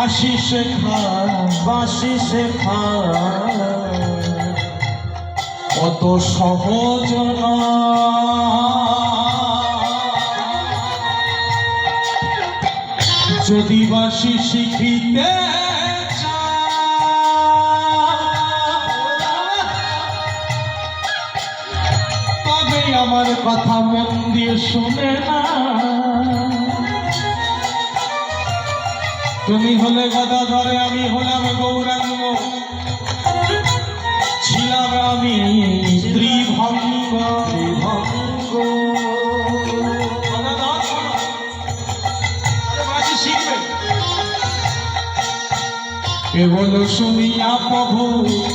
বাঁশি শেখা অত সহজ না। যদি বাঁশি শিখিতে তবে আমার কথা মন দিয়ে শুনে না। তুমি হলে গদাধরে, আমি হলাম গৌরাঙ্গ, ছিলাম আমি ত্রিভঙ্গ। শিখবে কেবল শুনিয়া প্রভু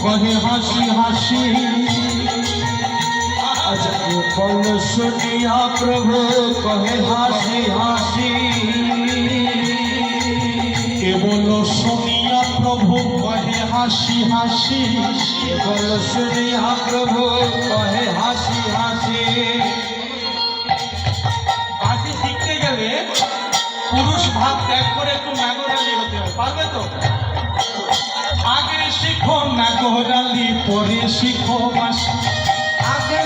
কহে হাসি হাসি। কেবল শুনিয়া প্রভু কহে হাসি হাসি। কেবল শুনিয়া প্রভু কহে হাসি হাসি। কেবল শুনিয়া প্রভু কহে হাসি হাসি। বাঁশি শিখতে গেলে পুরুষ ভাব ত্যাগ করে একটু নাগরালি হতে হবে, পারবে তো? আগে শিখো নাগরালি, পরে শিখো বাঁশি।